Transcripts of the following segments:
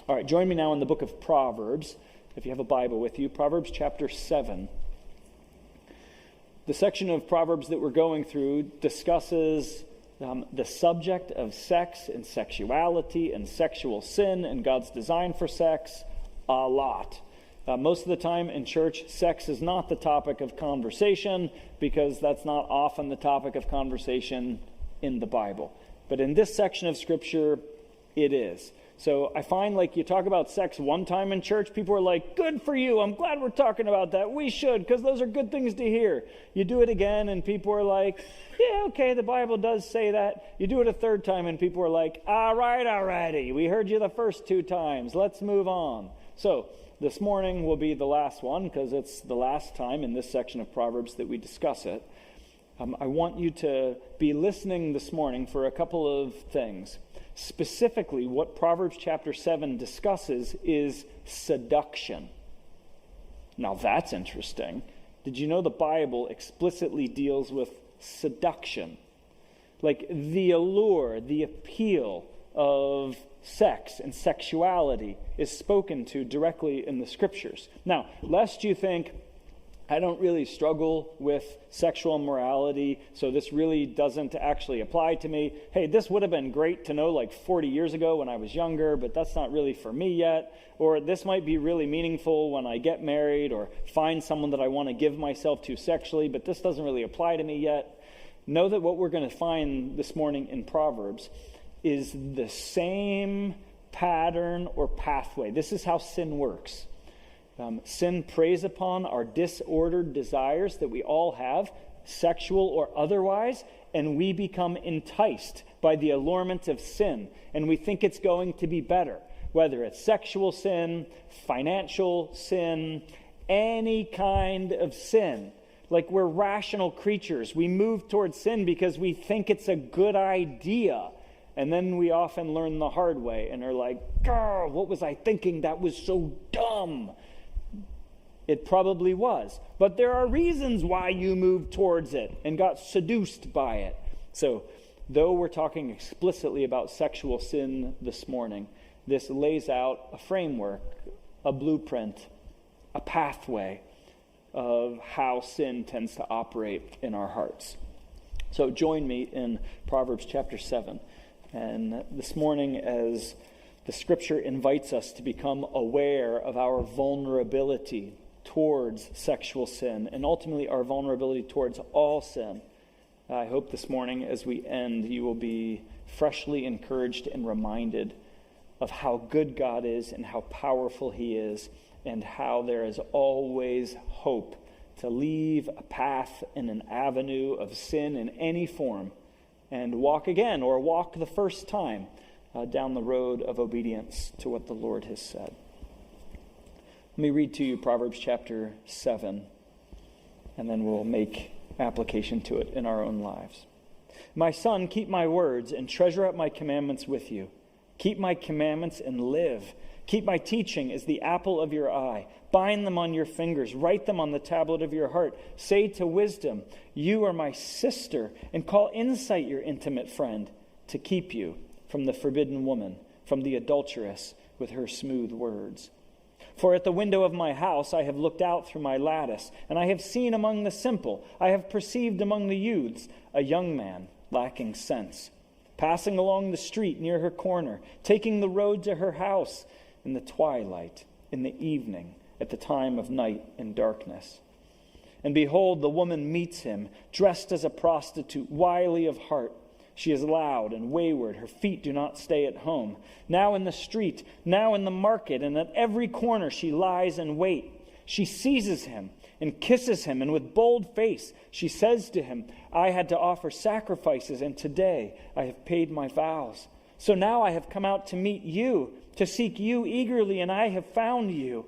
All right, join me now in the book of Proverbs, if you have a Bible with you. Proverbs chapter 7. The section of Proverbs that we're going through discusses the subject of sex and sexuality and sexual sin and God's design for sex a lot. Most of the time in church, sex is not the topic of conversation because that's not often the topic of conversation in the Bible. But in this section of Scripture, it is. So I find like you talk about sex one time in church, people are like, good for you, I'm glad we're talking about that. We should, because those are good things to hear. You do it again and people are like, yeah, okay, the Bible does say that. You do it a third time and people are like, all right, alrighty, we heard you the first 2 times. Let's move on. So this morning will be the last one because it's the last time in this section of Proverbs that we discuss it. I want you to be listening this morning for a couple of things. Specifically, what Proverbs chapter 7 discusses is seduction. Now that's interesting. Did you know the Bible explicitly deals with seduction? Like the allure, the appeal of sex and sexuality is spoken to directly in the Scriptures. Now, lest you think, I don't really struggle with sexual morality, so this really doesn't actually apply to me. Hey, this would have been great to know like 40 years ago when I was younger, but that's not really for me yet. Or this might be really meaningful when I get married or find someone that I want to give myself to sexually, but this doesn't really apply to me yet. Know that what we're going to find this morning in Proverbs is the same pattern or pathway. This is how sin works. Sin preys upon our disordered desires that we all have, sexual or otherwise, and we become enticed by the allurement of sin, and we think it's going to be better, whether it's sexual sin, financial sin, any kind of sin. Like we're rational creatures. We move towards sin because we think it's a good idea, and then we often learn the hard way and are like, "Girl, what was I thinking? That was so dumb." It probably was. But there are reasons why you moved towards it and got seduced by it. So, though we're talking explicitly about sexual sin this morning, this lays out a framework, a blueprint, a pathway of how sin tends to operate in our hearts. So join me in Proverbs chapter 7. And this morning, as the Scripture invites us to become aware of our vulnerability towards sexual sin, and ultimately our vulnerability towards all sin. I hope this morning as we end, you will be freshly encouraged and reminded of how good God is and how powerful He is, and how there is always hope to leave a path and an avenue of sin in any form and walk again, or walk the first time down the road of obedience to what the Lord has said. Let me read to you Proverbs chapter 7, and then we'll make application to it in our own lives. My son, keep my words and treasure up my commandments with you. Keep my commandments and live. Keep my teaching as the apple of your eye. Bind them on your fingers. Write them on the tablet of your heart. Say to wisdom, you are my sister, and call insight your intimate friend, to keep you from the forbidden woman, from the adulteress with her smooth words. For at the window of my house I have looked out through my lattice, and I have seen among the simple, I have perceived among the youths, a young man lacking sense, passing along the street near her corner, taking the road to her house in the twilight, in the evening, at the time of night and darkness. And behold, the woman meets him, dressed as a prostitute, wily of heart. She is loud and wayward. Her feet do not stay at home. Now in the street, now in the market, and at every corner she lies in wait. She seizes him and kisses him, and with bold face she says to him, I had to offer sacrifices, and today I have paid my vows. So now I have come out to meet you, to seek you eagerly, and I have found you.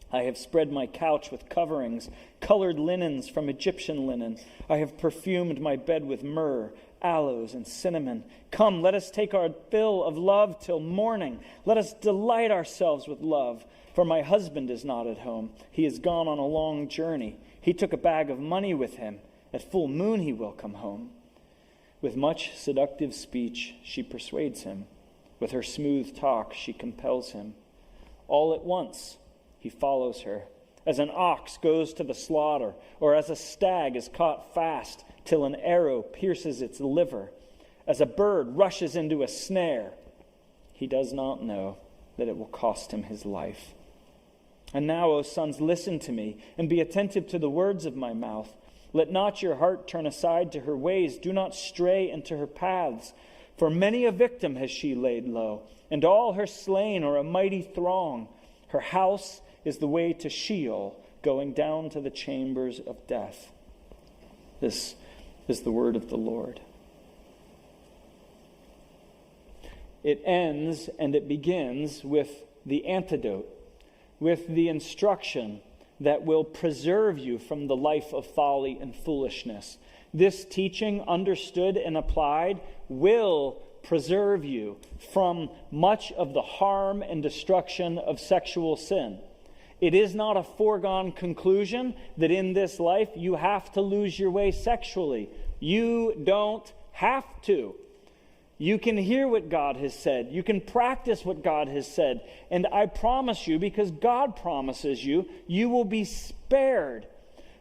I have spread my couch with coverings, colored linens from Egyptian linen. I have perfumed my bed with myrrh, aloes, and cinnamon. Come, let us take our fill of love till morning. Let us delight ourselves with love. For my husband is not at home. He has gone on a long journey. He took a bag of money with him. At full moon he will come home. With much seductive speech she persuades him. With her smooth talk, she compels him. All at once, he follows her, as an ox goes to the slaughter, or as a stag is caught fast till an arrow pierces its liver, as a bird rushes into a snare. He does not know that it will cost him his life. And now, O sons, listen to me, and be attentive to the words of my mouth. Let not your heart turn aside to her ways. Do not stray into her paths. For many a victim has she laid low, and all her slain are a mighty throng. Her house is the way to Sheol, going down to the chambers of death. This is the word of the Lord. It ends and it begins with the antidote, with the instruction that will preserve you from the life of folly and foolishness. This teaching, understood and applied, will preserve you from much of the harm and destruction of sexual sin. It is not a foregone conclusion that in this life you have to lose your way sexually. You don't have to. You can hear what God has said. You can practice what God has said. And I promise you, because God promises you, you will be spared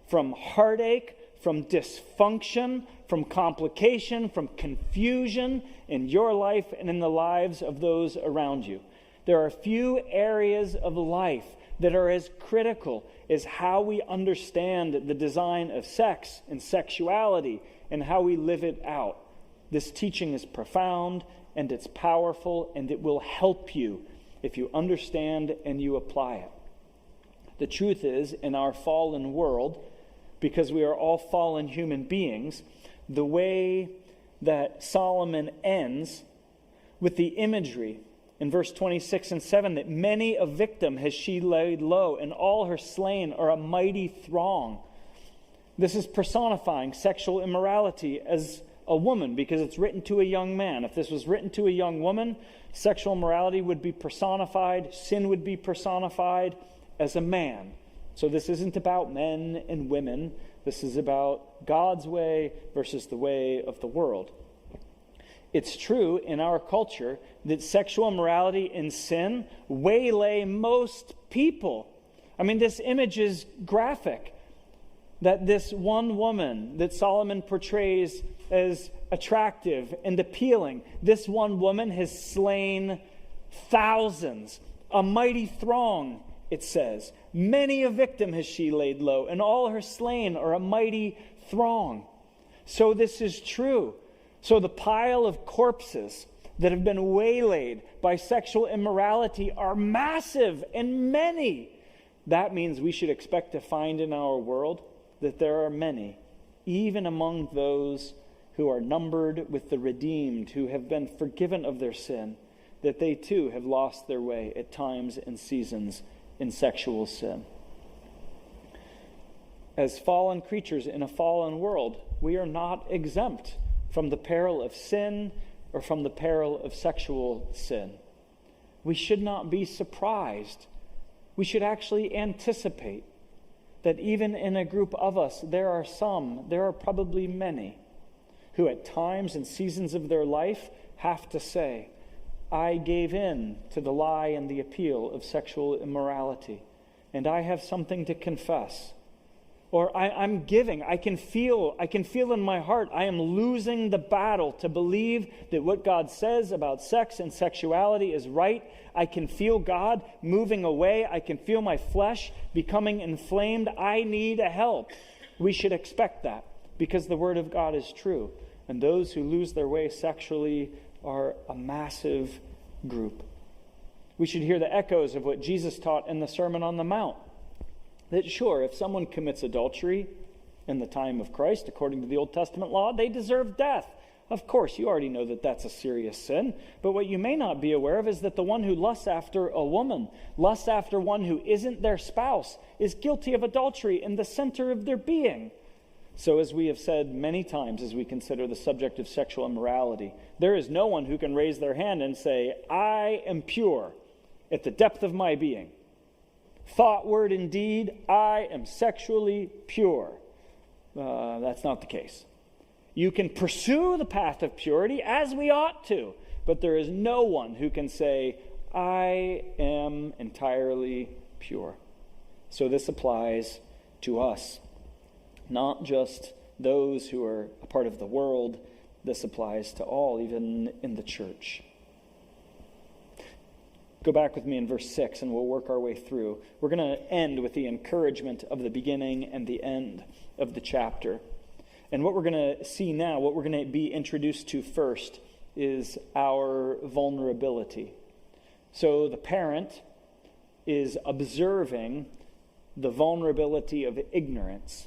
from heartache, from dysfunction, from complication, from confusion in your life and in the lives of those around you. There are a few areas of life that are as critical as how we understand the design of sex and sexuality and how we live it out. This teaching is profound and it's powerful, and it will help you if you understand and you apply it. The truth is, in our fallen world, because we are all fallen human beings, the way that Solomon ends with the imagery in verse 26 and 7 that many a victim has she laid low, and all her slain are a mighty throng. This is personifying sexual immorality as a woman, because it's written to a young man. If this was written to a young woman, sexual immorality would be personified, sin would be personified as a man. So this isn't about men and women. This is about God's way versus the way of the world. It's true in our culture that sexual immorality and sin waylay most people. I mean, this image is graphic. That this one woman that Solomon portrays as attractive and appealing, this one woman has slain thousands, a mighty throng, it says. Many a victim has she laid low, and all her slain are a mighty throng. So this is true. So the pile of corpses that have been waylaid by sexual immorality are massive and many. That means we should expect to find in our world that there are many, even among those who are numbered with the redeemed, who have been forgiven of their sin, that they too have lost their way at times and seasons in sexual sin. As fallen creatures in a fallen world, we are not exempt from the peril of sin or from the peril of sexual sin. We should not be surprised. We should actually anticipate that even in a group of us, there are probably many, who at times and seasons of their life have to say, I gave in to the lie and the appeal of sexual immorality, and I have something to confess. Or I'm giving. I can feel in my heart I am losing the battle to believe that what God says about sex and sexuality is right. I can feel God moving away. I can feel my flesh becoming inflamed. I need a help. We should expect that because the Word of God is true. And those who lose their way sexually are a massive group. We should hear the echoes of what Jesus taught in the Sermon on the Mount. That sure, if someone commits adultery in the time of Christ, according to the Old Testament law, they deserve death. Of course, you already know that that's a serious sin. But what you may not be aware of is that the one who lusts after a woman, lusts after one who isn't their spouse, is guilty of adultery in the center of their being. So as we have said many times as we consider the subject of sexual immorality, there is no one who can raise their hand and say, I am pure at the depth of my being. Thought, word, and deed, I am sexually pure. That's not the case. You can pursue the path of purity as we ought to, but there is no one who can say, I am entirely pure. So this applies to us, not just those who are a part of the world. This applies to all, even in the church. Go back with me in verse 6 and we'll work our way through. We're going to end with the encouragement of the beginning and the end of the chapter. And what we're going to see now, what we're going to be introduced to first, is our vulnerability. So the parent is observing the vulnerability of ignorance.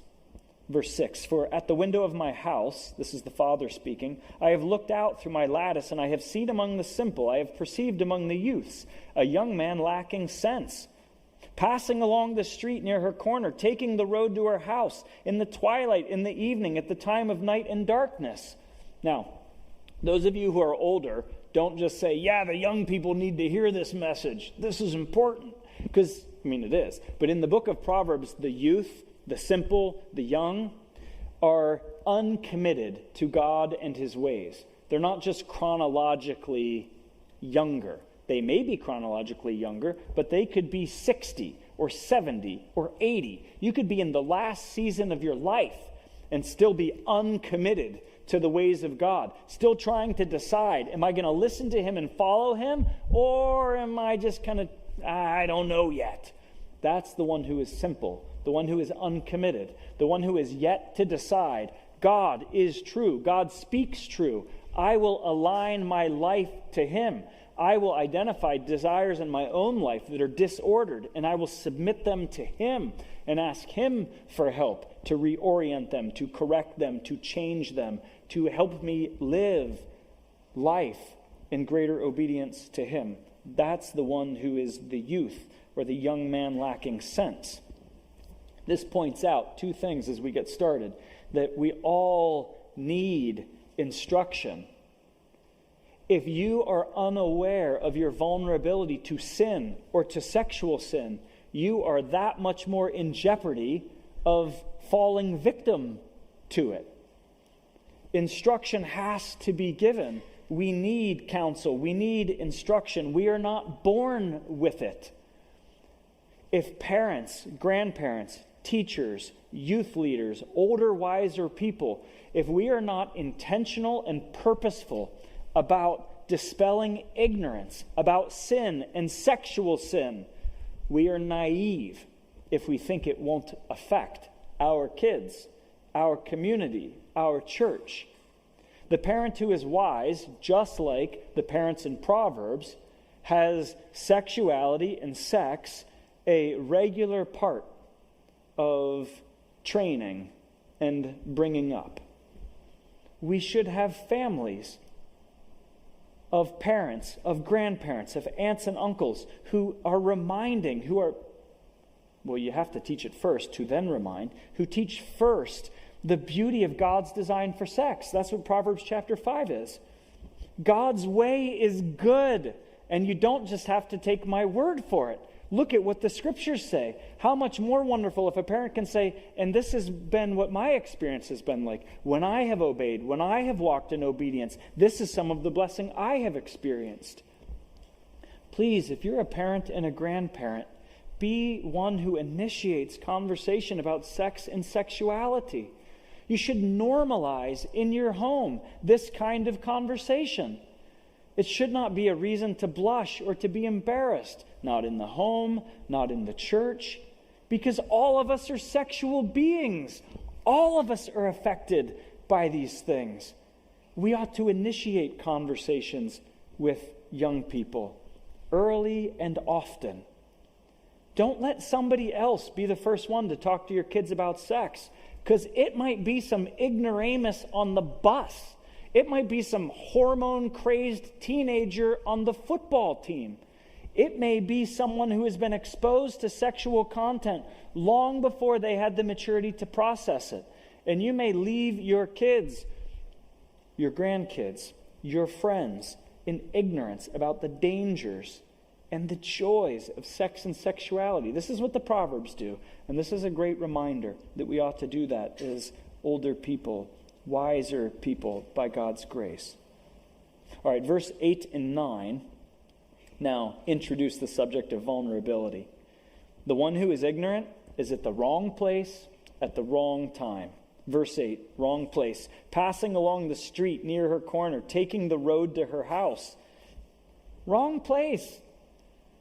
Verse 6, for at the window of my house, this is the father speaking, I have looked out through my lattice, and I have seen among the simple, I have perceived among the youths, a young man lacking sense, passing along the street near her corner, taking the road to her house, in the twilight, in the evening, at the time of night and darkness. Now, those of you who are older, don't just say, yeah, the young people need to hear this message. This is important. Because, it is. But in the book of Proverbs, the youth, the simple, the young, are uncommitted to God and his ways. They're not just chronologically younger. They may be chronologically younger, but they could be 60 or 70 or 80. You could be in the last season of your life and still be uncommitted to the ways of God, still trying to decide, am I going to listen to him and follow him, or am I just I don't know yet. That's the one who is simple, the one who is uncommitted, the one who is yet to decide. God is true. God speaks true. I will align my life to him. I will identify desires in my own life that are disordered, and I will submit them to him and ask him for help to reorient them, to correct them, to change them, to help me live life in greater obedience to him. That's the one who is the youth, or the young man lacking sense. This points out two things as we get started, that we all need instruction. If you are unaware of your vulnerability to sin or to sexual sin, you are that much more in jeopardy of falling victim to it. Instruction has to be given. We need counsel. We need instruction. We are not born with it. If parents, grandparents, teachers, youth leaders, older, wiser people, if we are not intentional and purposeful about dispelling ignorance about sin and sexual sin, we are naive if we think it won't affect our kids, our community, our church. The parent who is wise, just like the parents in Proverbs, has sexuality and sex a regular part of training and bringing up. We should have families of parents, of grandparents, of aunts and uncles who are reminding, you have to teach it first to then remind, who teach first the beauty of God's design for sex. That's what Proverbs chapter 5 is. God's way is good, and you don't just have to take my word for it. Look at what the scriptures say. How much more wonderful if a parent can say, and this has been what my experience has been like. When I have obeyed, when I have walked in obedience, this is some of the blessing I have experienced. Please, if you're a parent and a grandparent, be one who initiates conversation about sex and sexuality. You should normalize in your home this kind of conversation. It should not be a reason to blush or to be embarrassed. Not in the home, not in the church, because all of us are sexual beings. All of us are affected by these things. We ought to initiate conversations with young people early and often. Don't let somebody else be the first one to talk to your kids about sex, because it might be some ignoramus on the bus. It might be some hormone-crazed teenager on the football team. It may be someone who has been exposed to sexual content long before they had the maturity to process it. And you may leave your kids, your grandkids, your friends in ignorance about the dangers and the joys of sex and sexuality. This is what the Proverbs do. And this is a great reminder that we ought to do that as older people, wiser people by God's grace. All right, verse 8 and 9 now introduce the subject of vulnerability. The one who is ignorant is at the wrong place at the wrong time. Verse 8, wrong place. Passing along the street near her corner, taking the road to her house. Wrong place.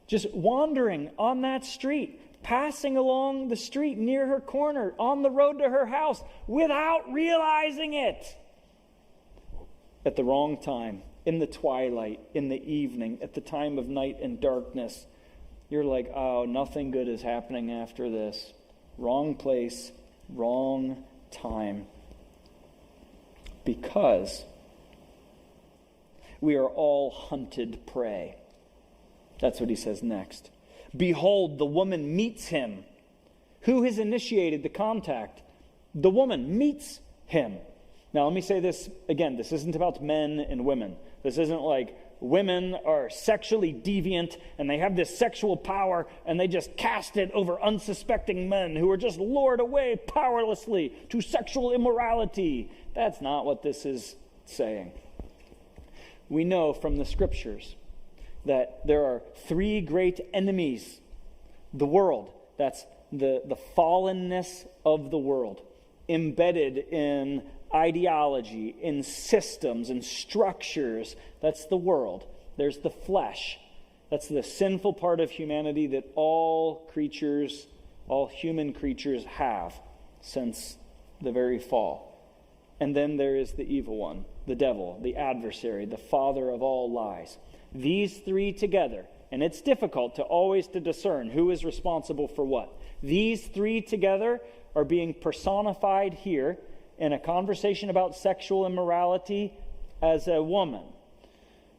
Just wandering on that street. Passing along the street near her corner, on the road to her house, without realizing it. At the wrong time, in the twilight, in the evening, at the time of night and darkness. You're like, oh, nothing good is happening after this. Wrong place, wrong time. Because we are all hunted prey. That's what he says next. Behold, the woman meets him. Who has initiated the contact? The woman meets him. Now, let me say this again. This isn't about men and women. This isn't like women are sexually deviant and they have this sexual power and they just cast it over unsuspecting men who are just lured away powerlessly to sexual immorality. That's not what this is saying. We know from the scriptures that there are three great enemies. The world, that's the fallenness of the world, embedded in ideology, in systems, and structures. That's the world. There's the flesh. That's the sinful part of humanity that all human creatures have since the very fall. And then there is the evil one, the devil, the adversary, the father of all lies. These three together, and it's difficult to discern who is responsible for what. These three together are being personified here in a conversation about sexual immorality as a woman,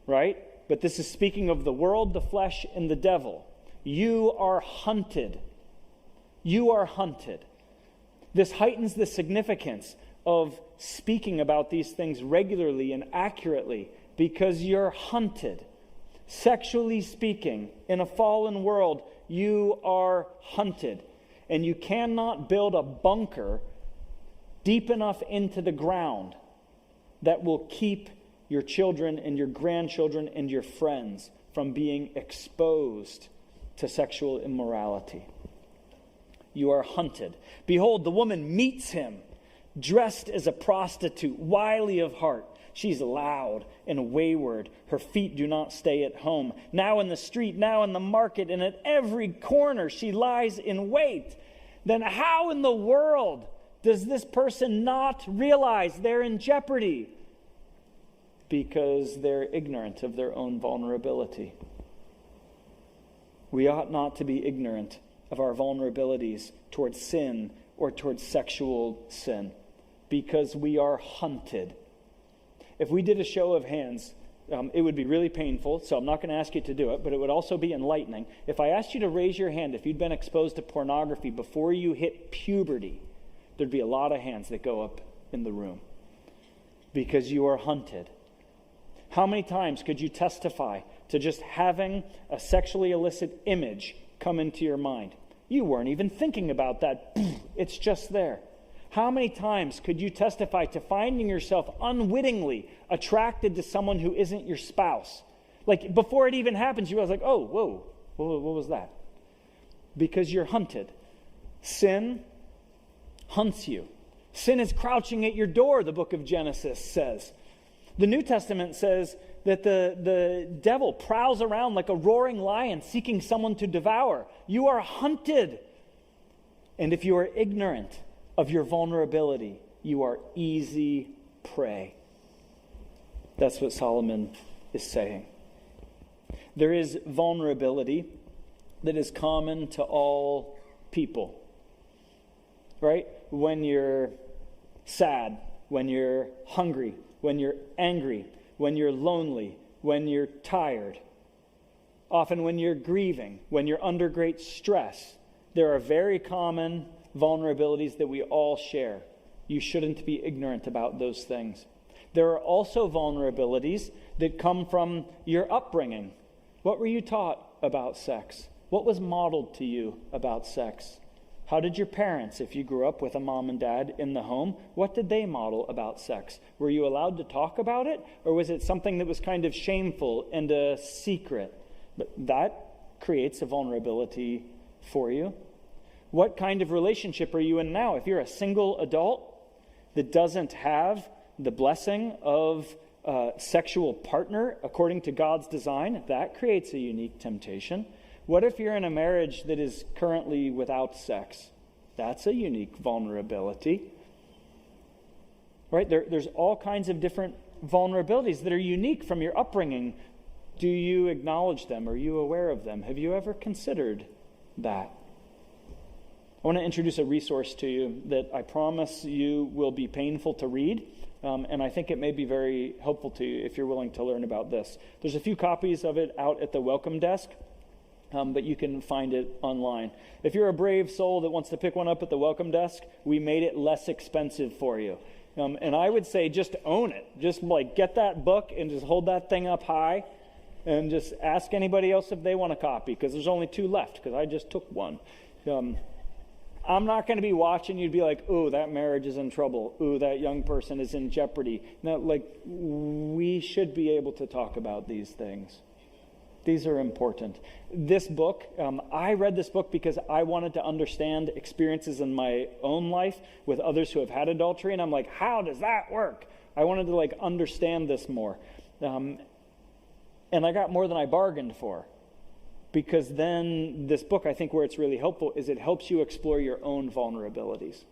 right? But this is speaking of the world, the flesh, and the devil. You are hunted. You are hunted. This heightens the significance of speaking about these things regularly and accurately because you're hunted. Sexually speaking, in a fallen world, you are hunted. And you cannot build a bunker deep enough into the ground that will keep your children and your grandchildren and your friends from being exposed to sexual immorality. You are hunted. Behold, the woman meets him, dressed as a prostitute, wily of heart. She's loud and wayward. Her feet do not stay at home. Now in the street, now in the market, and at every corner she lies in wait. Then how in the world does this person not realize they're in jeopardy? Because they're ignorant of their own vulnerability. We ought not to be ignorant of our vulnerabilities towards sin or towards sexual sin, because we are hunted. If we did a show of hands, it would be really painful, so I'm not going to ask you to do it, but it would also be enlightening. If I asked you to raise your hand if you'd been exposed to pornography before you hit puberty, there'd be a lot of hands that go up in the room, because you are hunted. How many times could you testify to just having a sexually illicit image come into your mind? You weren't even thinking about that. It's just there. How many times could you testify to finding yourself unwittingly attracted to someone who isn't your spouse? Like, before it even happens, you was like, oh, whoa, what was that? Because you're hunted. Sin hunts you. Sin is crouching at your door, the book of Genesis says. The New Testament says that the devil prowls around like a roaring lion seeking someone to devour. You are hunted. And if you are ignorant of your vulnerability, you are easy prey. That's what Solomon is saying. There is vulnerability that is common to all people, right? When you're sad, when you're hungry, when you're angry, when you're lonely, when you're tired, often when you're grieving, when you're under great stress, there are very common vulnerabilities that we all share. You shouldn't be ignorant about those things. There are also vulnerabilities that come from your upbringing. What were you taught about sex? What was modeled to you about sex? How did your parents, if you grew up with a mom and dad in the home, what did they model about sex? Were you allowed to talk about it, or was it something that was kind of shameful and a secret? But that creates a vulnerability for you. What kind of relationship are you in now? If you're a single adult that doesn't have the blessing of a sexual partner according to God's design, that creates a unique temptation. What if you're in a marriage that is currently without sex? That's a unique vulnerability. Right? There's all kinds of different vulnerabilities that are unique from your upbringing. Do you acknowledge them? Are you aware of them? Have you ever considered that? I want to introduce a resource to you that I promise you will be painful to read, and I think it may be very helpful to you if you're willing to learn about this. There's a few copies of it out at the welcome desk. But you can find it online. If you're a brave soul that wants to pick one up at the welcome desk, we made it less expensive for you. And I would say just own it. Just get that book and just hold that thing up high and just ask anybody else if they want a copy, because there's only 2 left, because I just took one. I'm not going to be watching you be like, ooh, that marriage is in trouble. Ooh, that young person is in jeopardy. No, we should be able to talk about these things. These are important. This book, I read this book because I wanted to understand experiences in my own life with others who have had adultery, and I'm like, how does that work? I wanted to understand this more. And I got more than I bargained for, because then this book, I think where it's really helpful is it helps you explore your own vulnerabilities.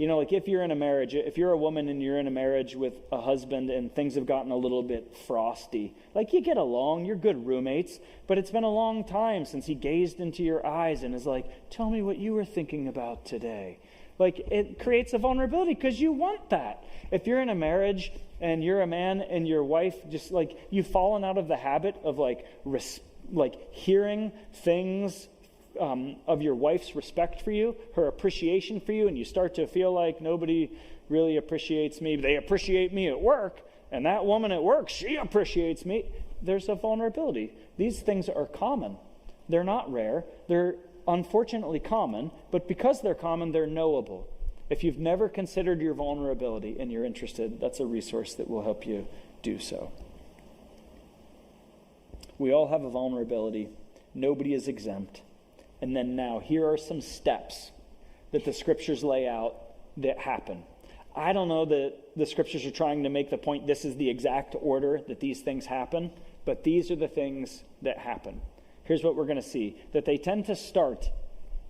If you're in a marriage, if you're a woman and you're in a marriage with a husband and things have gotten a little bit frosty, you get along, you're good roommates, but it's been a long time since he gazed into your eyes and is like, tell me what you were thinking about today. It creates a vulnerability because you want that. If you're in a marriage and you're a man and your wife, just you've fallen out of the habit of hearing things of your wife's respect for you, her appreciation for you, and you start to feel like nobody really appreciates me. They appreciate me at work, and that woman at work, she appreciates me. There's a vulnerability. These things are common. They're not rare. They're unfortunately common, but because they're common, they're knowable. If you've never considered your vulnerability and you're interested, that's a resource that will help you do so. We all have a vulnerability. Nobody is exempt. And then now, here are some steps that the scriptures lay out that happen. I don't know that the scriptures are trying to make the point this is the exact order that these things happen, but these are the things that happen. Here's what we're going to see, that they tend to start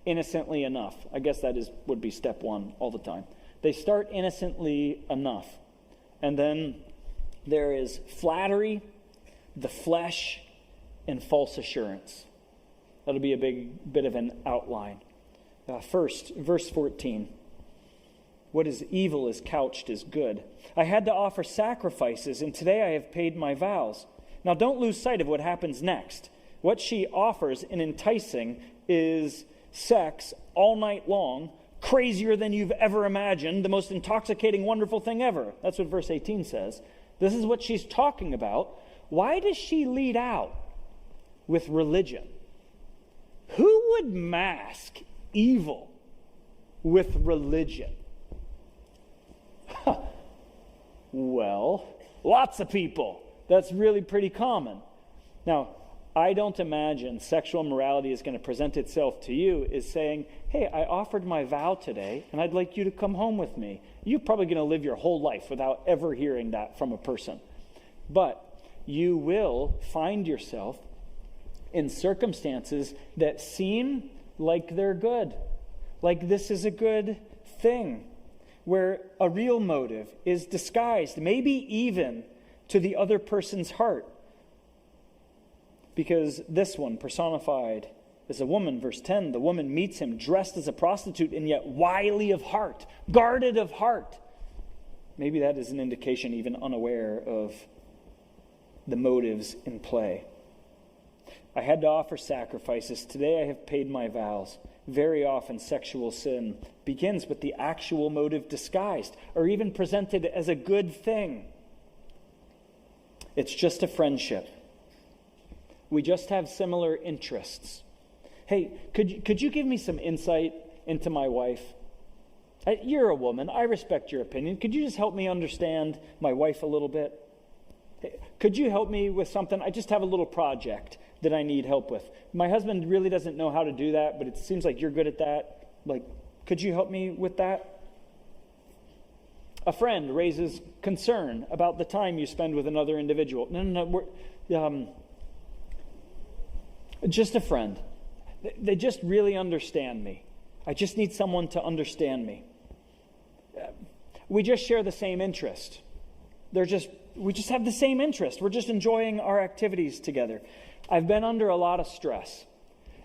innocently enough. I guess that would be step 1 all the time. They start innocently enough. And then there is flattery, the flesh, and false assurance. That'll be a big bit of an outline. First, verse 14. What is evil is couched as good. I had to offer sacrifices, and today I have paid my vows. Now don't lose sight of what happens next. What she offers in enticing is sex all night long, crazier than you've ever imagined, the most intoxicating, wonderful thing ever. That's what verse 18 says. This is what she's talking about. Why does she lead out with religion? Who would mask evil with religion? Well, lots of people. That's really pretty common. Now, I don't imagine sexual morality is going to present itself to you as saying, hey, I offered my vow today, and I'd like you to come home with me. You're probably going to live your whole life without ever hearing that from a person. But you will find yourself in circumstances that seem like they're good, like this is a good thing, where a real motive is disguised, maybe even to the other person's heart. Because this one, personified as a woman, verse 10, the woman meets him dressed as a prostitute and yet wily of heart, guarded of heart. Maybe that is an indication, even unaware of the motives in play. I had to offer sacrifices. Today I have paid my vows. Very often sexual sin begins with the actual motive disguised or even presented as a good thing. It's just a friendship. We just have similar interests. Hey, could you give me some insight into my wife, you're a woman. I respect your opinion. Could you just help me understand my wife a little bit? Could you help me with something? I just have a little project that I need help with. My husband really doesn't know how to do that, but it seems like you're good at that. Like, could you help me with that? A friend raises concern about the time you spend with another individual. No, just a friend. They just really understand me. I just need someone to understand me. We just share the same interest. We just have the same interest. We're just enjoying our activities together. I've been under a lot of stress,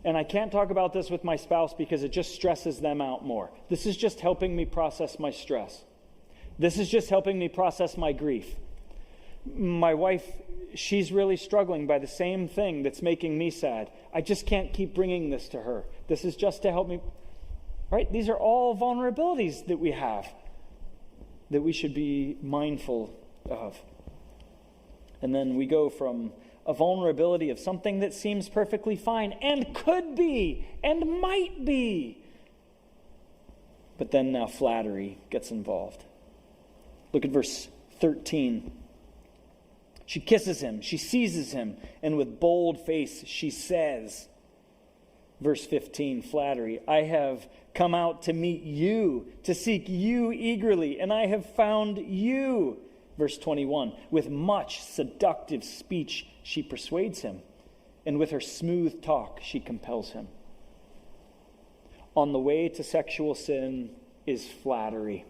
and I can't talk about this with my spouse because it just stresses them out more. This is just helping me process my stress. This is just helping me process my grief. My wife, she's really struggling by the same thing that's making me sad. I just can't keep bringing this to her. This is just to help me. Right? These are all vulnerabilities that we have that we should be mindful of. And then we go from a vulnerability of something that seems perfectly fine and could be and might be. But then now flattery gets involved. Look at verse 13. She kisses him, she seizes him, and with bold face she says, verse 15, flattery, I have come out to meet you, to seek you eagerly, and I have found you. Verse 21, with much seductive speech she persuades him, and with her smooth talk she compels him. On the way to sexual sin is flattery.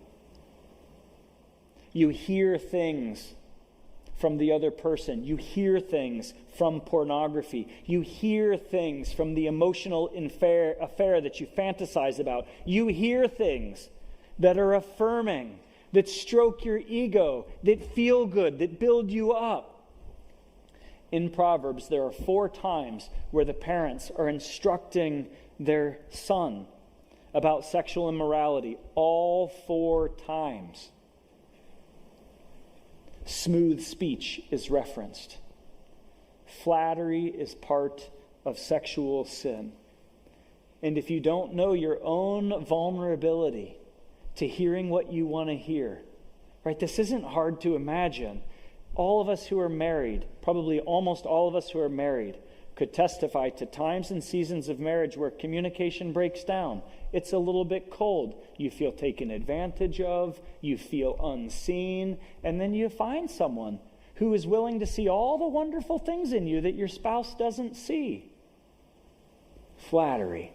You hear things from the other person. You hear things from pornography. You hear things from the emotional affair that you fantasize about. You hear things that are affirming, that stroke your ego, that feel good, that build you up. In Proverbs, there are 4 times where the parents are instructing their son about sexual immorality. All 4 times. Smooth speech is referenced. Flattery is part of sexual sin. And if you don't know your own vulnerability to hearing what you want to hear, right? This isn't hard to imagine. All of us who are married, probably almost all of us who are married, could testify to times and seasons of marriage where communication breaks down. It's a little bit cold. You feel taken advantage of. You feel unseen. And then you find someone who is willing to see all the wonderful things in you that your spouse doesn't see. Flattery.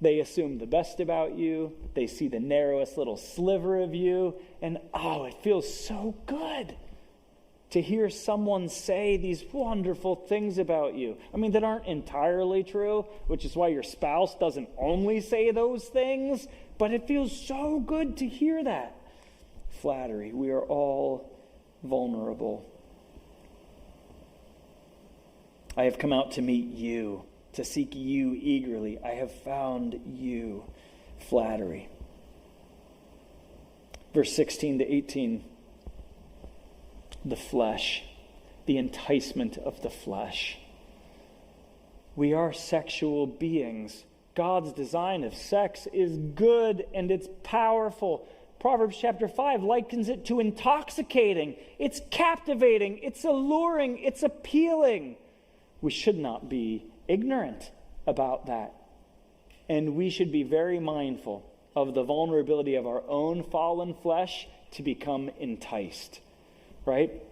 They assume the best about you. They see the narrowest little sliver of you. And it feels so good to hear someone say these wonderful things about you. I mean, that aren't entirely true, which is why your spouse doesn't only say those things, but it feels so good to hear that. Flattery. We are all vulnerable. I have come out to meet you, to seek you eagerly. I have found you. Flattery. Verse 16 to 18. The flesh, the enticement of the flesh. We are sexual beings. God's design of sex is good and it's powerful. Proverbs chapter 5 likens it to intoxicating. It's captivating. It's alluring. It's appealing. We should not be ignorant about that. And we should be very mindful of the vulnerability of our own fallen flesh to become enticed. Right?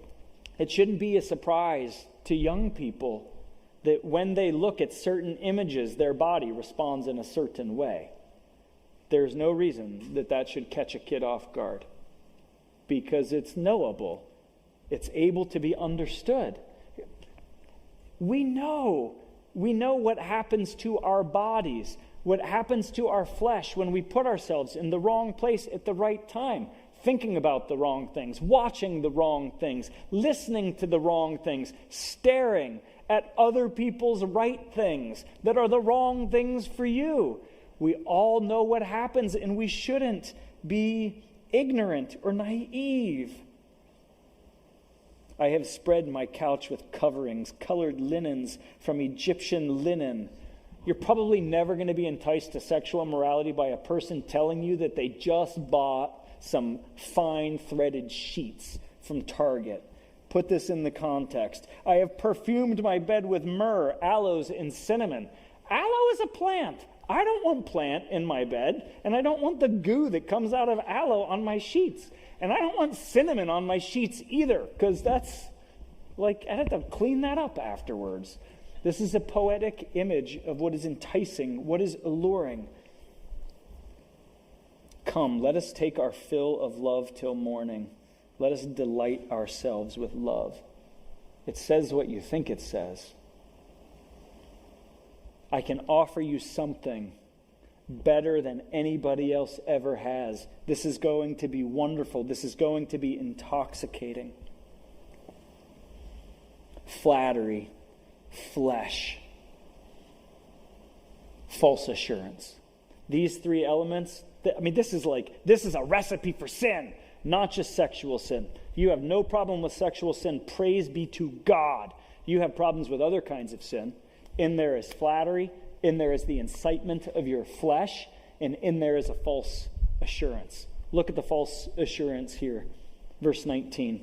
It shouldn't be a surprise to young people that when they look at certain images, their body responds in a certain way. There's no reason that should catch a kid off guard because it's knowable. It's able to be understood. We know what happens to our bodies, what happens to our flesh when we put ourselves in the wrong place at the right time. Thinking about the wrong things, watching the wrong things, listening to the wrong things, staring at other people's right things that are the wrong things for you. We all know what happens, and we shouldn't be ignorant or naive. I have spread my couch with coverings, colored linens from Egyptian linen. You're probably never going to be enticed to sexual immorality by a person telling you that they just bought some fine threaded sheets from Target. Put this in the context. I have perfumed my bed with myrrh, aloes, and cinnamon. Aloe is a plant. I don't want plant in my bed, and I don't want the goo that comes out of aloe on my sheets. And I don't want cinnamon on my sheets either, because that's like, I have to clean that up afterwards. This is a poetic image of what is enticing, what is alluring. Come, let us take our fill of love till morning. Let us delight ourselves with love. It says what you think it says. I can offer you something better than anybody else ever has. This is going to be wonderful. This is going to be intoxicating. Flattery, flesh, false assurance. These three elements, this is a recipe for sin, not just sexual sin. You have no problem with sexual sin. Praise be to God. You have problems with other kinds of sin. In there is flattery, in there is the incitement of your flesh, and in there is a false assurance. Look at the false assurance here. Verse 19.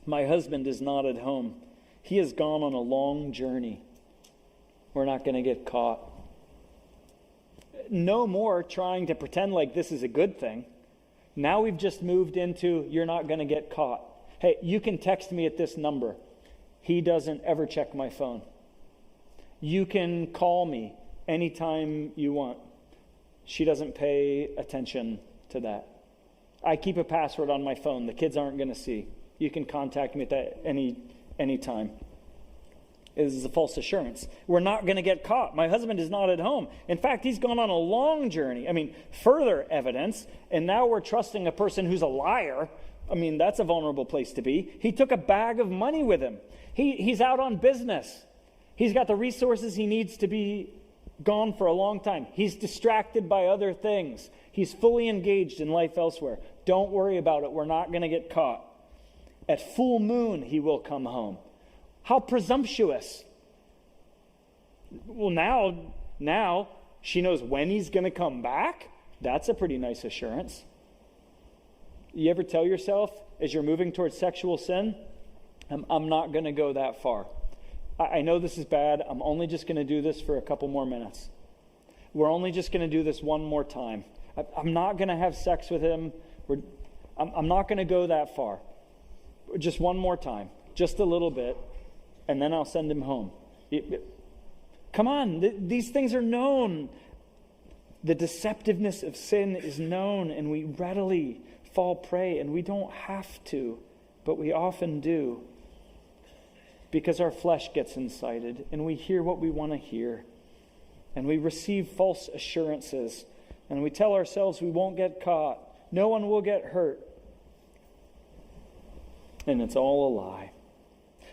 My husband is not at home. He has gone on a long journey. We're not going to get caught. No more trying to pretend like this is a good thing. Now we've just moved into, you're not going to get caught. Hey, you can text me at this number. He doesn't ever check my phone. You can call me anytime you want. She doesn't pay attention to that. I keep a password on my phone. The kids aren't going to see. You can contact me at that any time. This is a false assurance. We're not going to get caught. My husband is not at home. In fact, he's gone on a long journey. Further evidence, and now we're trusting a person who's a liar. That's a vulnerable place to be. He took a bag of money with him. He's out on business. He's got the resources he needs to be gone for a long time. He's distracted by other things. He's fully engaged in life elsewhere. Don't worry about it. We're not going to get caught. At full moon, he will come home. How presumptuous. Well, now she knows when he's going to come back. That's a pretty nice assurance. You ever tell yourself, as you're moving towards sexual sin, I'm not going to go that far. I know this is bad. I'm only just going to do this for a couple more minutes. We're only just going to do this one more time. I'm not going to have sex with him. I'm not going to go that far. Just one more time. Just a little bit. And then I'll send him home. Come on. These things are known. The deceptiveness of sin is known, and we readily fall prey, and we don't have to, but we often do. Because our flesh gets incited, and we hear what we want to hear, and we receive false assurances, and we tell ourselves we won't get caught, no one will get hurt, and it's all a lie.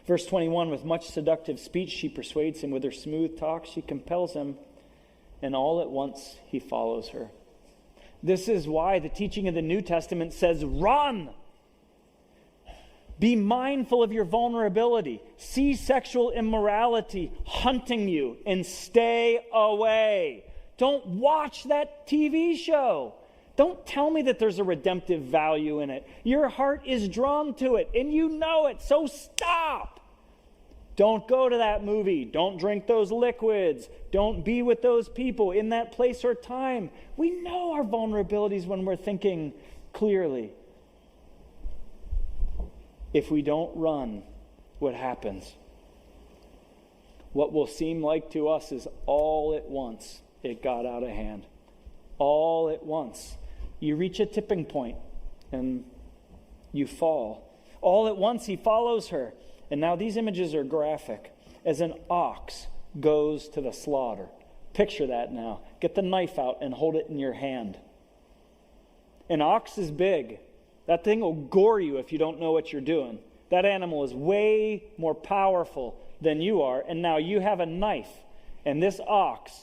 Verse 21, with much seductive speech she persuades him, with her smooth talk she compels him, and all at once he follows her. This is why the teaching of the New Testament says, run! Be mindful of your vulnerability. See sexual immorality hunting you and stay away. Don't watch that TV show. Don't tell me that there's a redemptive value in it. Your heart is drawn to it and you know it, so stop. Don't go to that movie. Don't drink those liquids. Don't be with those people in that place or time. We know our vulnerabilities when we're thinking clearly. If we don't run, what happens? What will seem like to us is all at once it got out of hand. All at once. You reach a tipping point and you fall. All at once he follows her. And now these images are graphic. As an ox goes to the slaughter. Picture that now. Get the knife out and hold it in your hand. An ox is big. That thing will gore you if you don't know what you're doing. That animal is way more powerful than you are, and now you have a knife. And this ox,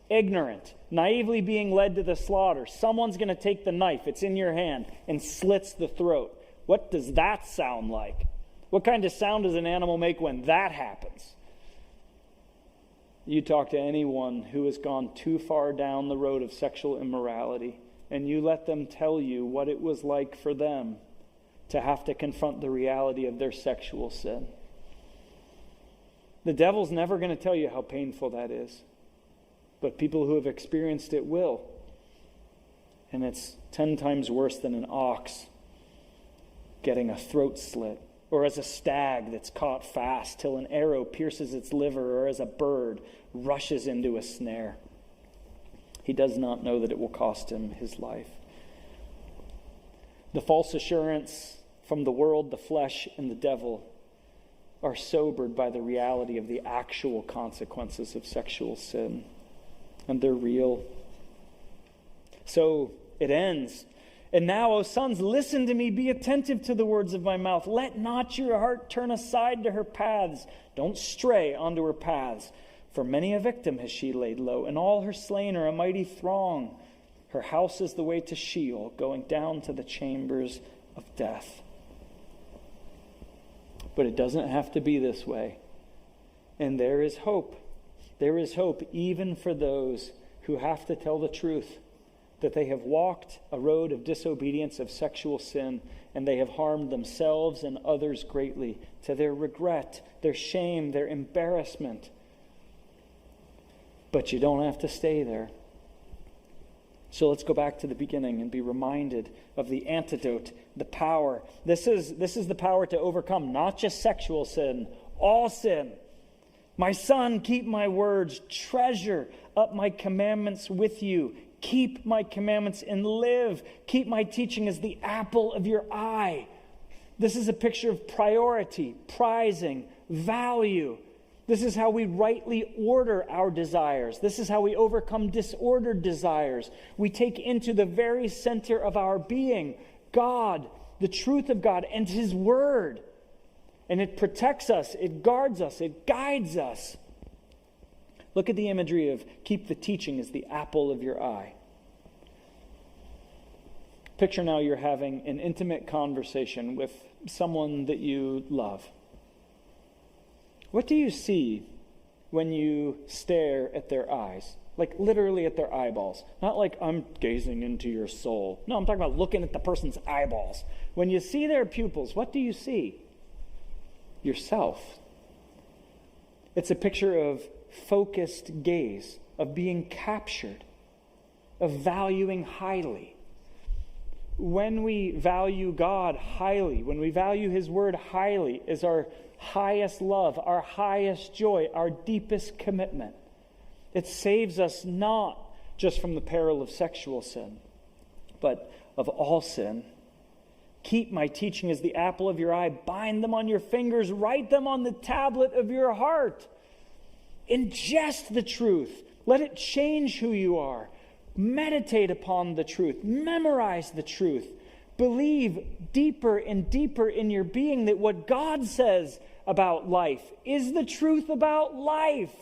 ignorant, naively being led to the slaughter, someone's going to take the knife, it's in your hand, and slits the throat. What does that sound like? What kind of sound does an animal make when that happens? You talk to anyone who has gone too far down the road of sexual immorality, and you let them tell you what it was like for them to have to confront the reality of their sexual sin. The devil's never going to tell you how painful that is, but people who have experienced it will. And it's 10 times worse than an ox getting a throat slit, or as a stag that's caught fast till an arrow pierces its liver, or as a bird rushes into a snare. He does not know that it will cost him his life. The false assurance from the world, the flesh, and the devil are sobered by the reality of the actual consequences of sexual sin. And they're real. So it ends. And now, O sons, listen to me, be attentive to the words of my mouth. Let not your heart turn aside to her paths. Don't stray onto her paths. For many a victim has she laid low, and all her slain are a mighty throng. Her house is the way to Sheol, going down to the chambers of death. But it doesn't have to be this way. And there is hope. There is hope even for those who have to tell the truth, that they have walked a road of disobedience, of sexual sin, and they have harmed themselves and others greatly, to their regret, their shame, their embarrassment. But you don't have to stay there. So let's go back to the beginning and be reminded of the antidote, the power. This is the power to overcome not just sexual sin, all sin. My son, keep my words, treasure up my commandments with you. Keep my commandments and live. Keep my teaching as the apple of your eye. This is a picture of priority, prizing, value. This is how we rightly order our desires. This is how we overcome disordered desires. We take into the very center of our being God, the truth of God, and His Word. And it protects us, it guards us, it guides us. Look at the imagery of keep the teaching as the apple of your eye. Picture now you're having an intimate conversation with someone that you love. What do you see when you stare at their eyes? Like literally at their eyeballs. Not like I'm gazing into your soul. No, I'm talking about looking at the person's eyeballs. When you see their pupils, what do you see? Yourself. It's a picture of focused gaze, of being captured, of valuing highly. When we value God highly, when we value His Word highly, is our highest love, our highest joy, our deepest commitment. It saves us not just from the peril of sexual sin, but of all sin. Keep my teaching as the apple of your eye. Bind them on your fingers. Write them on the tablet of your heart. Ingest the truth. Let it change who you are. Meditate upon the truth. Memorize the truth. Believe deeper and deeper in your being that what God says about life is the truth about life.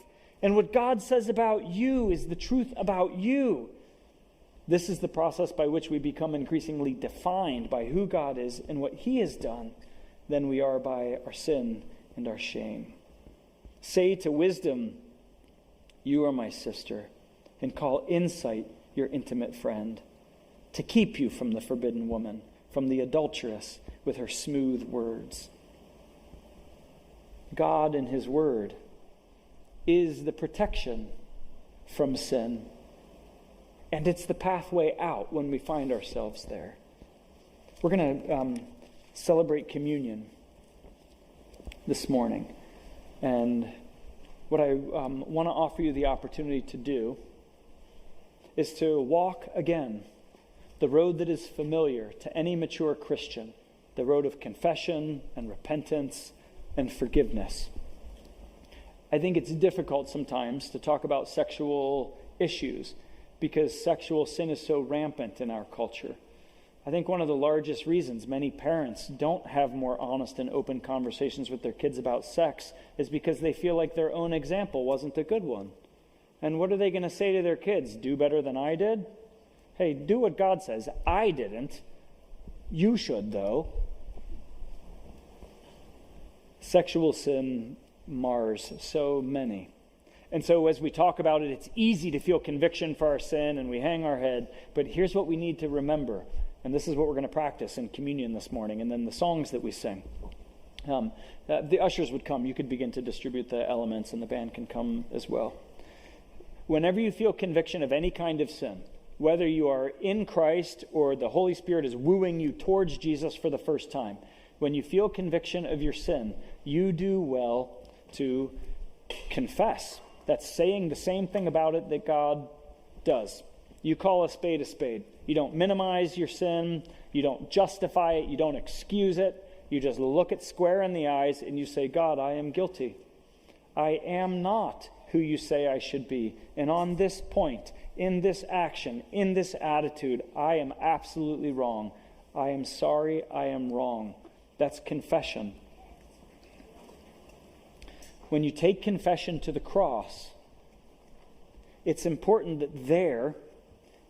And what God says about you is the truth about you. This is the process by which we become increasingly defined by who God is and what He has done than we are by our sin and our shame. Say to wisdom, you are my sister, and call insight your intimate friend, to keep you from the forbidden woman, from the adulteress with her smooth words. God and His Word is the protection from sin. And it's the pathway out when we find ourselves there. We're going to celebrate communion this morning. And what I want to offer you the opportunity to do is to walk again the road that is familiar to any mature Christian, the road of confession and repentance and forgiveness. I think it's difficult sometimes to talk about sexual issues because sexual sin is so rampant in our culture. I think one of the largest reasons many parents don't have more honest and open conversations with their kids about sex is because they feel like their own example wasn't a good one. And what are they going to say to their kids? Do better than I did? Hey, do what God says. I didn't. You should, though. Sexual sin mars so many. And so as we talk about it, it's easy to feel conviction for our sin and we hang our head. But here's what we need to remember. And this is what we're going to practice in communion this morning and then the songs that we sing. The ushers would come. You could begin to distribute the elements and the band can come as well. Whenever you feel conviction of any kind of sin, whether you are in Christ or the Holy Spirit is wooing you towards Jesus for the first time, when you feel conviction of your sin, you do well to confess. That's saying the same thing about it that God does. You call a spade a spade. You don't minimize your sin. You don't justify it. You don't excuse it. You just look it square in the eyes and you say, God, I am guilty. I am not who you say I should be. And on this point, in this action, in this attitude, I am absolutely wrong. I am sorry, I am wrong. That's confession. When you take confession to the cross, it's important that there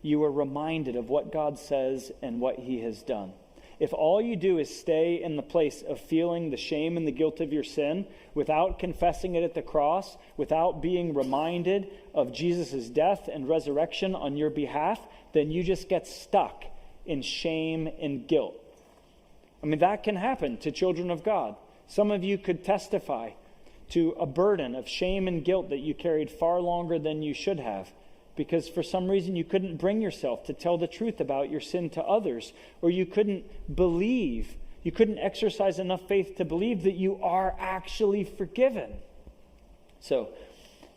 you are reminded of what God says and what he has done. If all you do is stay in the place of feeling the shame and the guilt of your sin without confessing it at the cross, without being reminded of Jesus' death and resurrection on your behalf, then you just get stuck in shame and guilt. I mean, that can happen to children of God. Some of you could testify to a burden of shame and guilt that you carried far longer than you should have, because for some reason you couldn't bring yourself to tell the truth about your sin to others, or you couldn't exercise enough faith to believe that you are actually forgiven. So,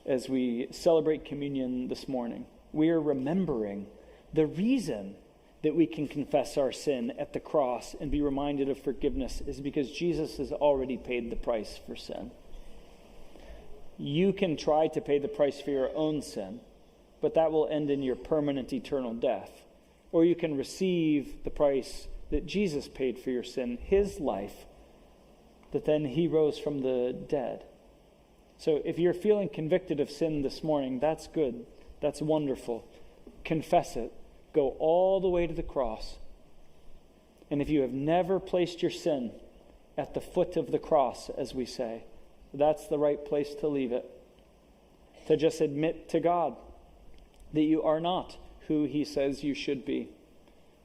as we celebrate communion this morning, we are remembering the reason that we can confess our sin at the cross and be reminded of forgiveness is because Jesus has already paid the price for sin. You can try to pay the price for your own sin, but that will end in your permanent eternal death. Or you can receive the price that Jesus paid for your sin, his life, that then he rose from the dead. So if you're feeling convicted of sin this morning, that's good. That's wonderful. Confess it. Go all the way to the cross. And if you have never placed your sin at the foot of the cross, as we say, that's the right place to leave it. To just admit to God that you are not who he says you should be,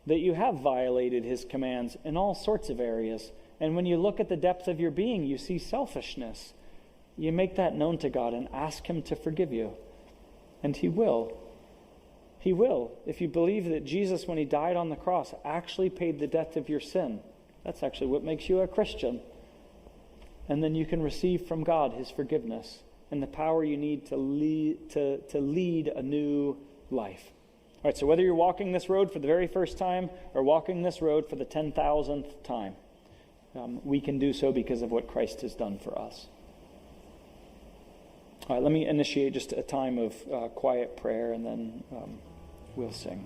that you have violated his commands in all sorts of areas. And when you look at the depth of your being, you see selfishness. You make that known to God and ask him to forgive you. And he will. He will. If you believe that Jesus, when he died on the cross, actually paid the debt of your sin, that's actually what makes you a Christian. And then you can receive from God his forgiveness and the power you need to lead a new life. All right, so whether you're walking this road for the very first time or walking this road for the 10,000th time, we can do so because of what Christ has done for us. All right, let me initiate just a time of quiet prayer and then we'll sing.